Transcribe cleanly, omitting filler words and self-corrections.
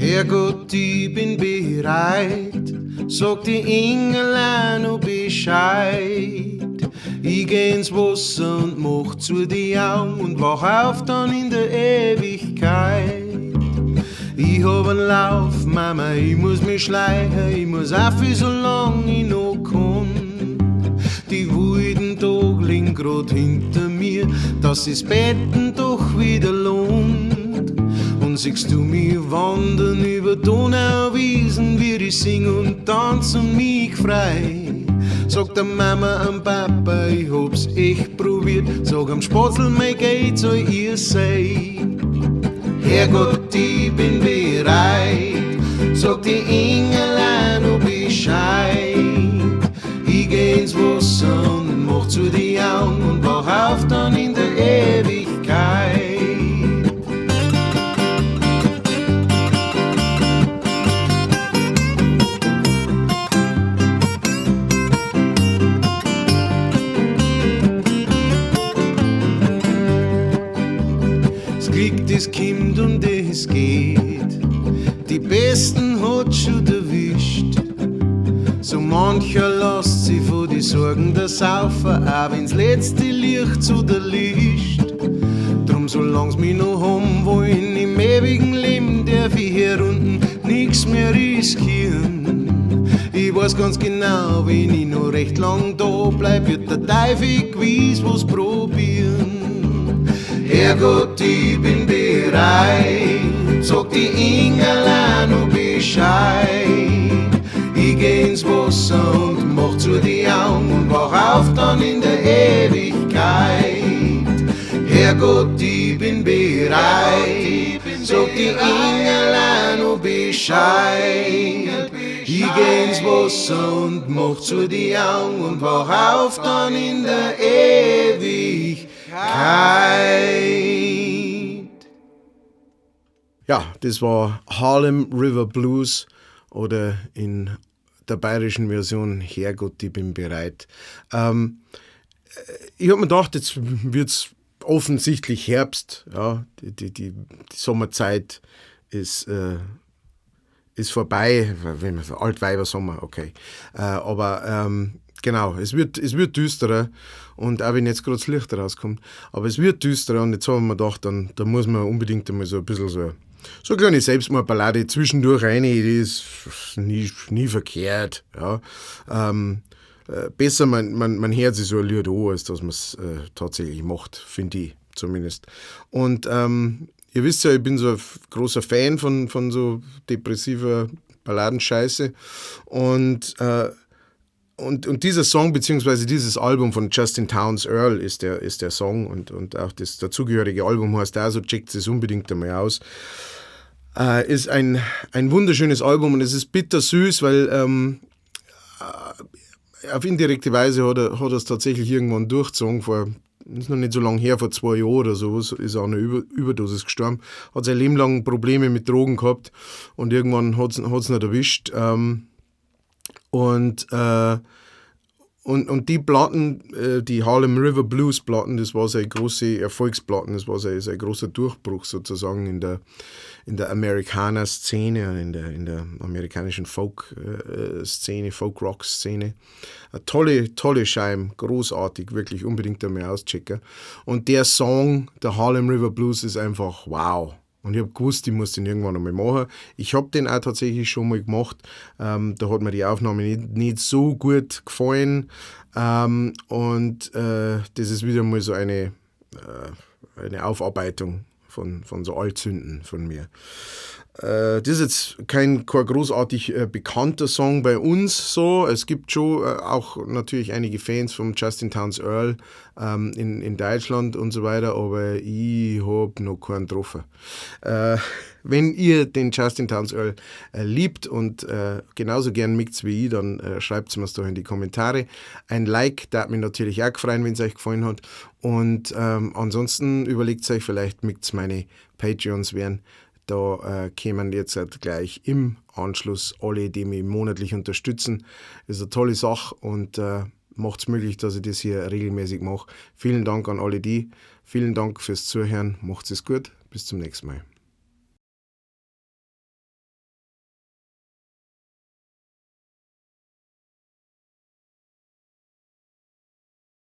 Herrgott, ich bin bereit, sagt die Engelein noch Bescheid. Ich geh ins Wasser und mach zu die Augen und wach auf dann in der Ewigkeit. Ich hab einen Lauf, Mama, ich muss mich schleichen, ich muss auf wie so lang ich noch kann. Die wilden Tage liegen grad hinter mir, dass das Betten doch wieder lohnt. Und siehst du mich wandern über Donauwiesen, wie ich sing und tanz und mich frei. Sag der Mama am Papa, ich hab's echt probiert, sag am Spatzel, mein Geld soll ihr sein. Herrgott, ich bin bereit, sag die Engelein noch Bescheid. Ich geh ins Wasser und mach zu die Augen und wach auf dann in der Ewigkeit. Es kommt und es geht, die Besten hat schon erwischt. So mancher lässt sich von die Sorgen der Saufer, auch wenn's letzte Licht zu der Licht. Drum solang's mich noch haben wollen im ewigen Leben, darf ich hier unten nix mehr riskieren. Ich weiß ganz genau, wenn ich noch recht lang da bleib, wird der Teufel gewiss was probieren. Herrgott, ich bin bereit, sag die Engelein noch Bescheid. Ich geh ins Wasser und mach zu die Augen und wach auf dann in der Ewigkeit. Herrgott, ich bin bereit, sag die Engelein noch Bescheid. Ich geh ins Wasser und mach zu die Augen und wach auf dann in der Ewigkeit. Ja, das war Harlem River Blues oder in der bayerischen Version Herrgott, ich bin bereit. Ich habe mir gedacht, jetzt wird es offensichtlich Herbst. Ja, die Sommerzeit ist vorbei, wenn man Altweibersommer, okay. Aber genau, es wird düsterer und auch wenn jetzt gerade das Licht rauskommt, aber es wird düsterer und jetzt haben wir gedacht, dann muss man unbedingt einmal so ein bisschen so eine kleine Selbstmordballade zwischendurch rein, die ist nie verkehrt. Ja. Besser, man hört sich so ein Lied an, als dass man es tatsächlich macht, finde ich zumindest. Und ihr wisst ja, ich bin so ein großer Fan von so depressiver Balladenscheiße und dieser Song bzw. dieses Album von Justin Townes Earl ist der Song und auch das dazugehörige Album heißt also, checkt es unbedingt einmal aus. Ist ein wunderschönes Album und es ist bittersüß, weil auf indirekte Weise hat er es tatsächlich irgendwann durchgezogen. Ist noch nicht so lange her, vor 2 Jahren oder so, ist er an einer Überdosis gestorben. Hat sein Leben lang Probleme mit Drogen gehabt und irgendwann hat es nicht erwischt. Und die Platten, die Harlem River Blues Platten, das war seine große Erfolgsplatten, das war sein großer Durchbruch sozusagen in der Amerikaner-Szene, in der amerikanischen Folk-Szene, Folk-Rock-Szene. Eine tolle Scheibe, großartig, wirklich unbedingt einmal auschecken. Und der Song, der Harlem River Blues, ist einfach wow. Und ich habe gewusst, ich muss den irgendwann einmal machen. Ich habe den auch tatsächlich schon mal gemacht. Da hat mir die Aufnahme nicht so gut gefallen. Das ist wieder mal so eine Aufarbeitung von so Altsünden von mir. Das ist jetzt kein großartig bekannter Song bei uns so. Es gibt schon auch natürlich einige Fans von Justin Townes Earl in Deutschland und so weiter, aber ich habe noch keinen getroffen. Wenn ihr den Justin Townes Earl liebt und genauso gern mixt's wie ich, dann schreibt es mir doch in die Kommentare. Ein Like, da hat mich natürlich auch gefreut, wenn es euch gefallen hat. Und ansonsten überlegt euch, vielleicht mixt's meine Patreons werden. Da kämen jetzt halt gleich im Anschluss alle, die mich monatlich unterstützen. Das ist eine tolle Sache und macht es möglich, dass ich das hier regelmäßig mache. Vielen Dank an alle die. Vielen Dank fürs Zuhören. Macht's es gut. Bis zum nächsten Mal.